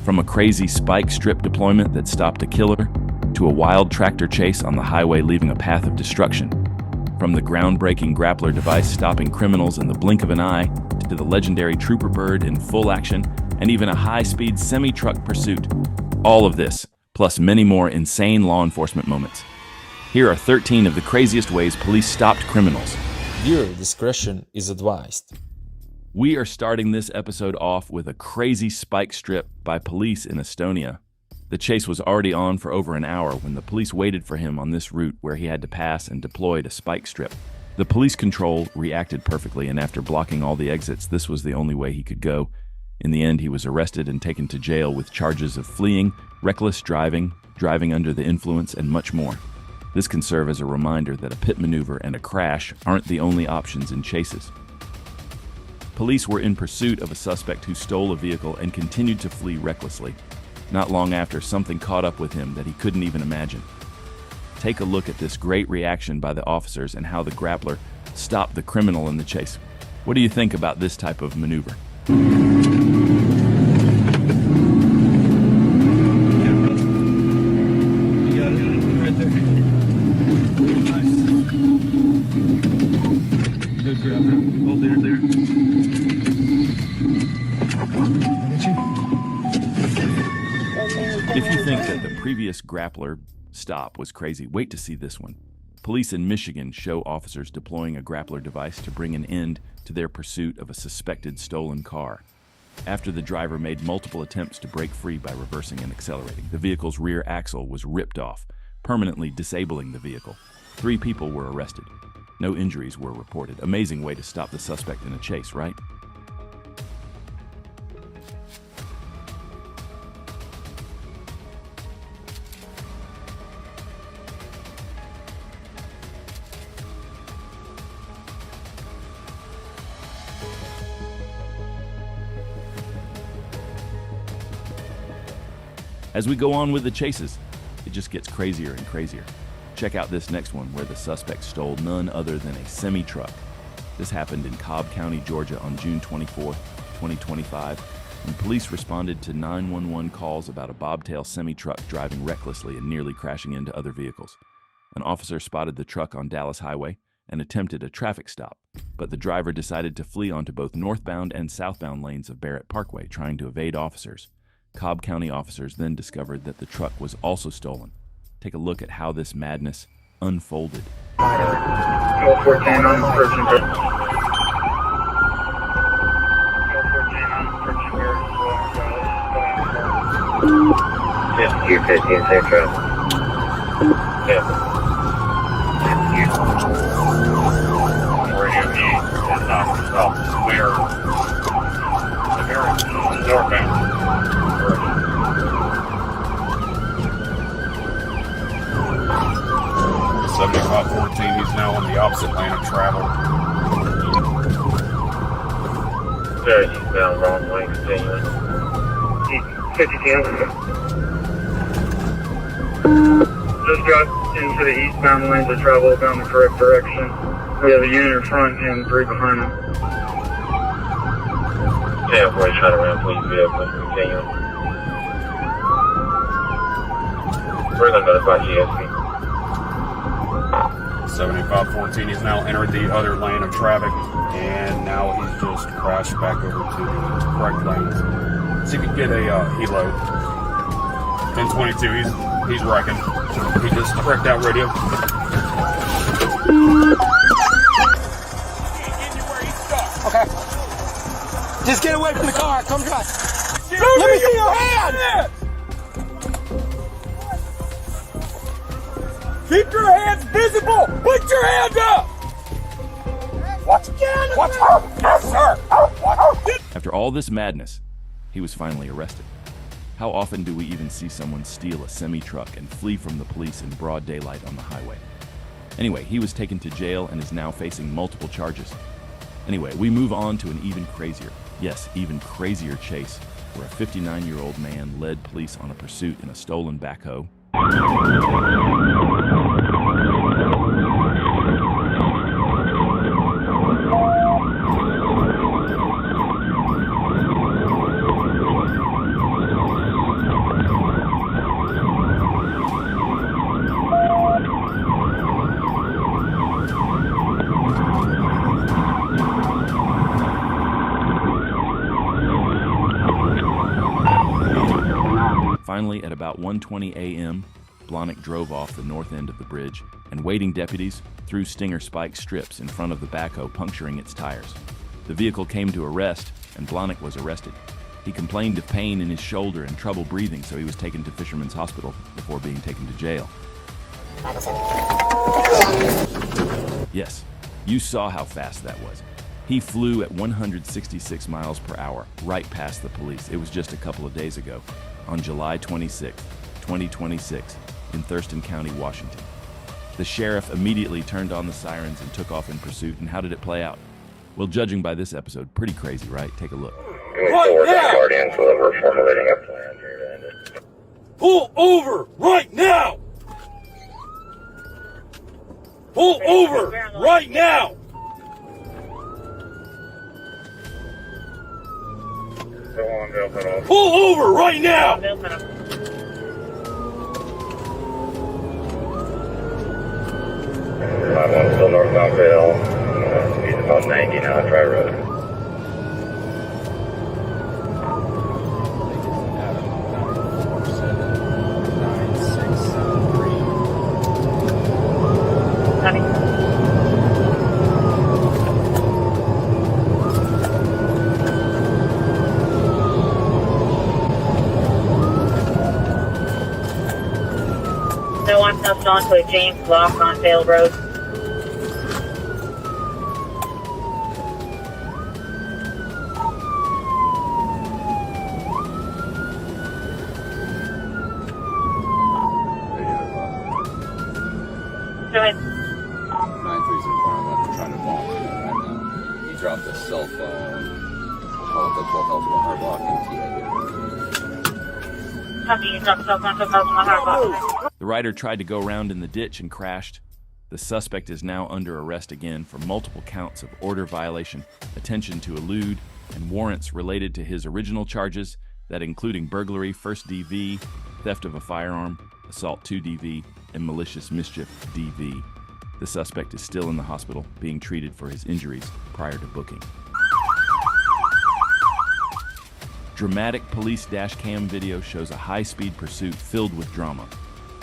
From a crazy spike strip deployment that stopped a killer, to a wild tractor chase on the highway leaving a path of destruction. From the groundbreaking Grappler device stopping criminals in the blink of an eye, to the legendary Trooper Byrd in full action, and even a high-speed semi-truck pursuit. All of this, plus many more insane law enforcement moments. Here are 13 of the craziest ways police stopped criminals. Viewer discretion is advised. We are starting this episode off with a crazy spike strip by police in Estonia. The chase was already on for over an hour when the police waited for him on this route where he had to pass and deployed a spike strip. The police control reacted perfectly, and after blocking all the exits, this was the only way he could go. In the end, he was arrested and taken to jail with charges of fleeing, reckless driving, driving under the influence, and much more. This can serve as a reminder that a pit maneuver and a crash aren't the only options in chases. Police were in pursuit of a suspect who stole a vehicle and continued to flee recklessly. Not long after, something caught up with him that he couldn't even imagine. Take a look at this great reaction by the officers and how the Grappler stopped the criminal in the chase. What do you think about this type of maneuver? If you think that the previous Grappler stop was crazy, wait to see this one. Police in Michigan show officers deploying a Grappler device to bring an end to their pursuit of a suspected stolen car. After the driver made multiple attempts to break free by reversing and accelerating, the vehicle's rear axle was ripped off, permanently disabling the vehicle. 3 people were arrested. No injuries were reported. Amazing way to stop the suspect in a chase, right? As we go on with the chases, it just gets crazier and crazier. Check out this next one where the suspect stole none other than a semi-truck. This happened in Cobb County, Georgia on June 24, 2025, when police responded to 911 calls about a bobtail semi-truck driving recklessly and nearly crashing into other vehicles. An officer spotted the truck on Dallas Highway and attempted a traffic stop, but the driver decided to flee onto both northbound and southbound lanes of Barrett Parkway, trying to evade officers. Cobb County officers then discovered that the truck was also stolen. Take a look at how this madness unfolded. 14 on searching for. 14 on searching for. Just Q15, safe drive. Yeah. Radio me is not south square. The very northbound. 7514, he's now on the opposite lane of travel. Sorry, eastbound, wrong lane, continuing. 52. Just got into the eastbound lanes of travel, down the correct direction. We have a unit in front and 3 behind them. Yeah, boy, try to ramp, please, vehicle, continuing. We're going to notify GSP. 7514, he's now entered the other lane of traffic, and now he's just crashed back over to the correct lanes. So you can get a helo. 1022, he's wrecking. He just wrecked out radio. Okay. Just get away from the car. Come drive. Let me see your hand! Keep your hands visible! Put your hand up! Watch again! Watch out! Yes, sir! After all this madness, he was finally arrested. How often do we even see someone steal a semi-truck and flee from the police in broad daylight on the highway? Anyway, he was taken to jail and is now facing multiple charges. Anyway, we move on to an even crazier, yes, even crazier chase, where a 59-year-old man led police on a pursuit in a stolen backhoe. Finally, at about 1:20 a.m., Blahnik drove off the north end of the bridge, and waiting deputies threw stinger spike strips in front of the backhoe, puncturing its tires. The vehicle came to a rest, and Blahnik was arrested. He complained of pain in his shoulder and trouble breathing, so he was taken to Fisherman's Hospital before being taken to jail. Yes, you saw how fast that was. He flew at 166 miles per hour, right past the police. It was just a couple of days ago, on July 26, 2026, in Thurston County, Washington. The sheriff immediately turned on the sirens and took off in pursuit. And how did it play out? Well, judging by this episode, pretty crazy, right? Take a look. Right now! Guardians, we're formulating a plan here. Pull over right now! Pull over right now! Pull over right now! 5-1 still northbound Vale. Speed's about 90 now, dry road. No, I'm passed on to a James Block on Vale Road. Go ahead. 9305, trying to call him right now. He dropped his cell phone. Call it the 12,001 hard block MTA. Copy, you dropped cell phone to 12,001 hard block. The rider tried to go around in the ditch and crashed. The suspect is now under arrest again for multiple counts of order violation, attention to elude, and warrants related to his original charges, that including burglary, first DV, theft of a firearm, assault 2 DV, and malicious mischief DV. The suspect is still in the hospital, being treated for his injuries prior to booking. Dramatic police dash cam video shows a high-speed pursuit filled with drama.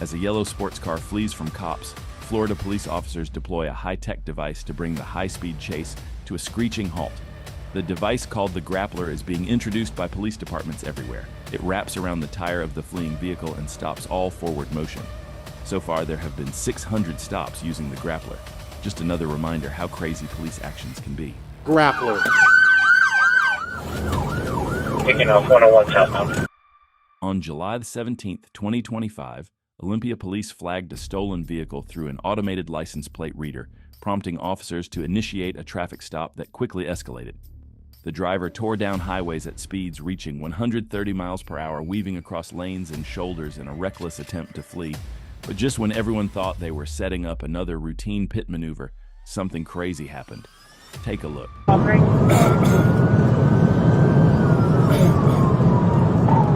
As a yellow sports car flees from cops, Florida police officers deploy a high-tech device to bring the high-speed chase to a screeching halt. The device, called the Grappler, is being introduced by police departments everywhere. It wraps around the tire of the fleeing vehicle and stops all forward motion. So far, there have been 600 stops using the Grappler. Just another reminder how crazy police actions can be. Grappler. Taking off 101 southbound. On July 17, 2025, Olympia police flagged a stolen vehicle through an automated license plate reader, prompting officers to initiate a traffic stop that quickly escalated. The driver tore down highways at speeds reaching 130 miles per hour, weaving across lanes and shoulders in a reckless attempt to flee. But just when everyone thought they were setting up another routine pit maneuver, something crazy happened. Take a look.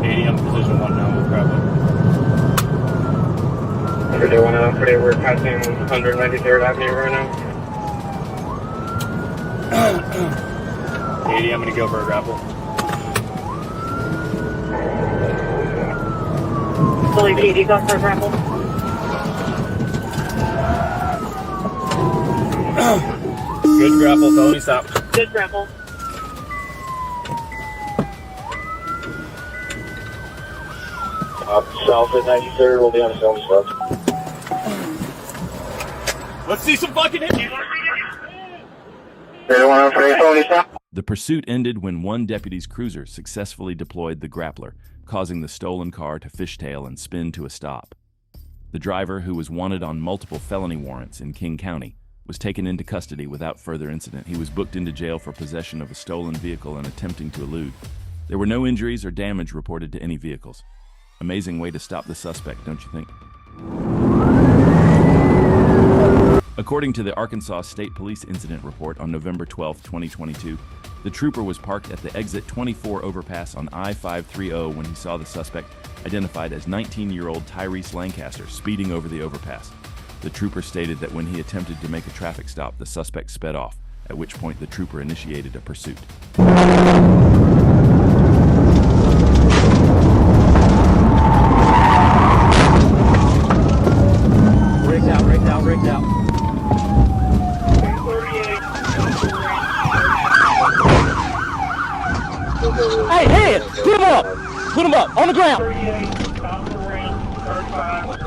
ADM position 1 now with Grappler. We're 1 we're passing 193rd Avenue right now. ADM, I'm gonna go for a grapple. Fully PD, go for a grapple. Good grapple, felony stop. Good grapple. South at 93rd, we'll be on film stuff. Let's see some fucking hits. 103, felony stop. The pursuit ended when one deputy's cruiser successfully deployed the Grappler, causing the stolen car to fishtail and spin to a stop. The driver, who was wanted on multiple felony warrants in King County, was taken into custody without further incident. He was booked into jail for possession of a stolen vehicle and attempting to elude. There were no injuries or damage reported to any vehicles. Amazing way to stop the suspect, don't you think? According to the Arkansas State Police Incident Report on November 12, 2022, the trooper was parked at the exit 24 overpass on I-530 when he saw the suspect, identified as 19-year-old Tyrese Lancaster, speeding over the overpass. The trooper stated that when he attempted to make a traffic stop, the suspect sped off, at which point the trooper initiated a pursuit. ground! On the ground! 38, top of the ramp, 35.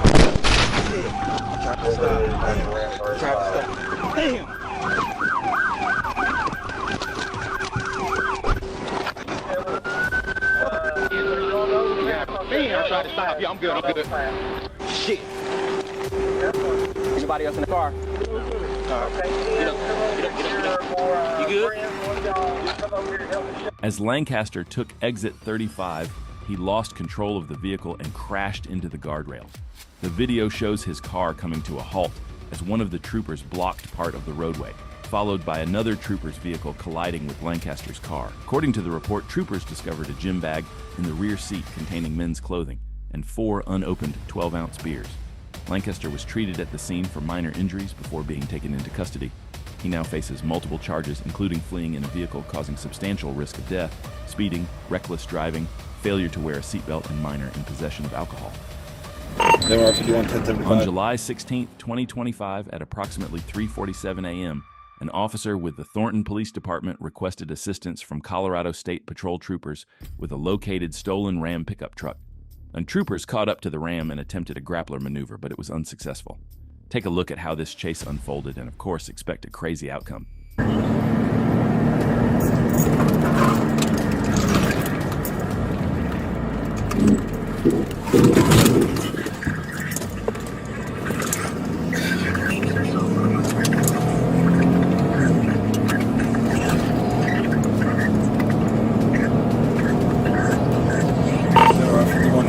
Damn! I tried to stop you. I'm good. Shit. Anybody else in the car? You good? As Lancaster took exit 35, he lost control of the vehicle and crashed into the guardrail. The video shows his car coming to a halt as one of the troopers blocked part of the roadway, followed by another trooper's vehicle colliding with Lancaster's car. According to the report, troopers discovered a gym bag in the rear seat containing men's clothing and 4 unopened 12-ounce beers. Lancaster was treated at the scene for minor injuries before being taken into custody. He now faces multiple charges, including fleeing in a vehicle causing substantial risk of death, speeding, reckless driving, failure to wear a seatbelt, and minor in possession of alcohol. On July 16, 2025, at approximately 3:47 a.m., an officer with the Thornton Police Department requested assistance from Colorado State Patrol troopers with a located stolen Ram pickup truck. And troopers caught up to the Ram and attempted a grappler maneuver, but it was unsuccessful. Take a look at how this chase unfolded and, of course, expect a crazy outcome.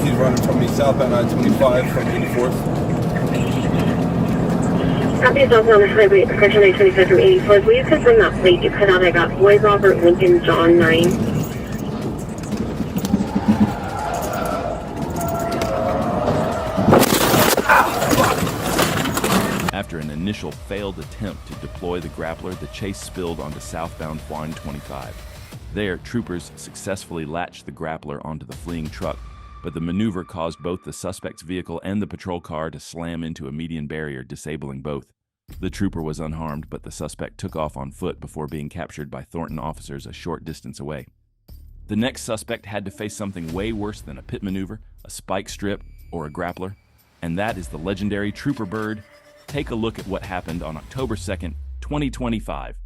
He's running from me southbound I-25 from 84th. Copy, also on the highway, section I-25 from 84th. Will you confirm that plate you cut out? I got Boys Robert Lincoln John 9. After an initial failed attempt to deploy the grappler, the chase spilled onto southbound Flying 25. There, troopers successfully latched the grappler onto the fleeing truck, but the maneuver caused both the suspect's vehicle and the patrol car to slam into a median barrier, disabling both. The trooper was unharmed, but the suspect took off on foot before being captured by Thornton officers a short distance away. The next suspect had to face something way worse than a pit maneuver, a spike strip, or a grappler, and that is the legendary Trooper Byrd. Take a look at what happened on October 2nd, 2025.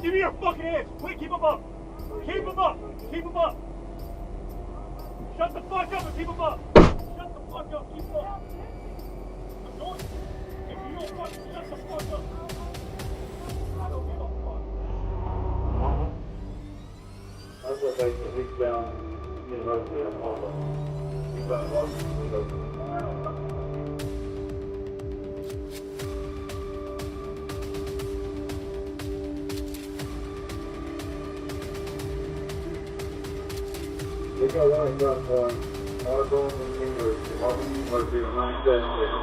Give me your fucking hands! Quick, keep them up! Keep them up! Keep them up! Shut the fuck up and keep them up! Shut the fuck up, keep them up! I'm going. If you don't fucking shut the fuck up, I don't give a fuck. That's what they can reach down University of Oklahoma. We got one from Argonne and University. Argonne University of 976.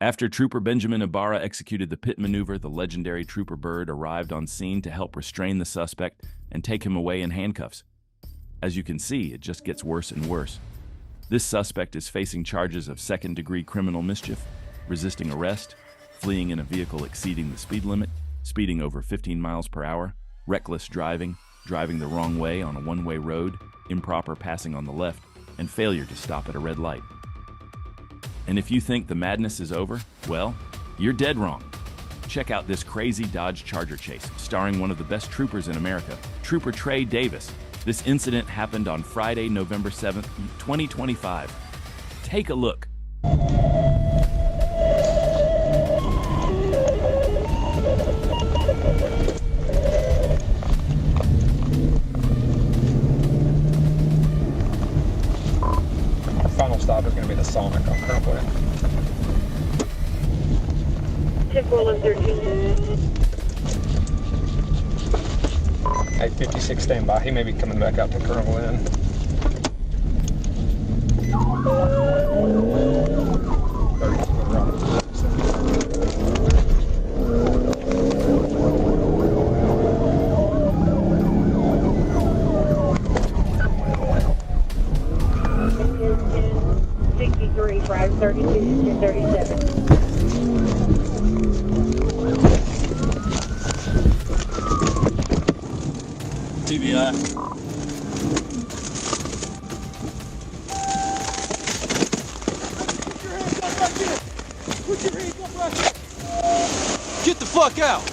After Trooper Benjamin Ibarra executed the pit maneuver, the legendary Trooper Byrd arrived on scene to help restrain the suspect and take him away in handcuffs. As you can see, it just gets worse and worse. This suspect is facing charges of second-degree criminal mischief, resisting arrest, fleeing in a vehicle exceeding the speed limit, speeding over 15 miles per hour, reckless driving, driving the wrong way on a one-way road, improper passing on the left, and failure to stop at a red light. And if you think the madness is over, well, you're dead wrong. Check out this crazy Dodge Charger chase, starring one of the best troopers in America, Trooper Trey Davis. This incident happened on Friday, November 7th, 2025. Take a look. Our final stop is going to be the Sonic on Grappler. 10-4-113. 856 standby. He may be coming back out to Colonel Inn. Drive 32 to 37. TBI. Put your hands up right here. Get the fuck out.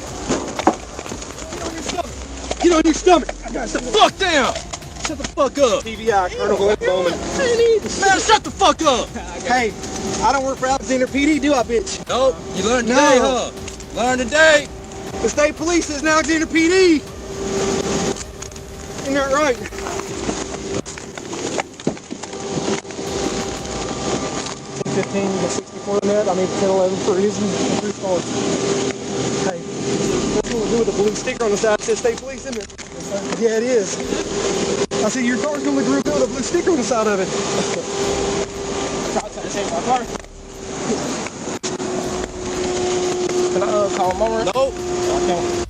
Get on your stomach. I got the fuck down. Shut the fuck up. TBI, Colonel Glenn Bowman. Man, shut the fuck up. Hey, I don't work for Alexander PD, do I, bitch? Nope, you learned today, huh? Learned today. The state police is now Alexander PD. Isn't that right? You got 64 net. I need 1011 for reason. Hey, that's what we do with the blue sticker on the side that says state police, isn't it? Yeah, it is. I see your car's going to look real good with a blue sticker on the side of it. My car. Can I call him over? Nope.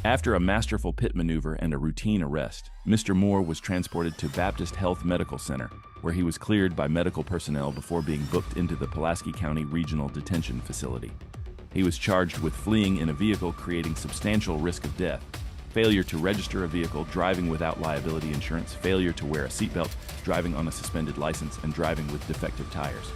After a masterful pit maneuver and a routine arrest, Mr. Moore was transported to Baptist Health Medical Center, where he was cleared by medical personnel before being booked into the Pulaski County Regional Detention Facility. He was charged with fleeing in a vehicle creating substantial risk of death, failure to register a vehicle, driving without liability insurance, failure to wear a seatbelt, driving on a suspended license, and driving with defective tires.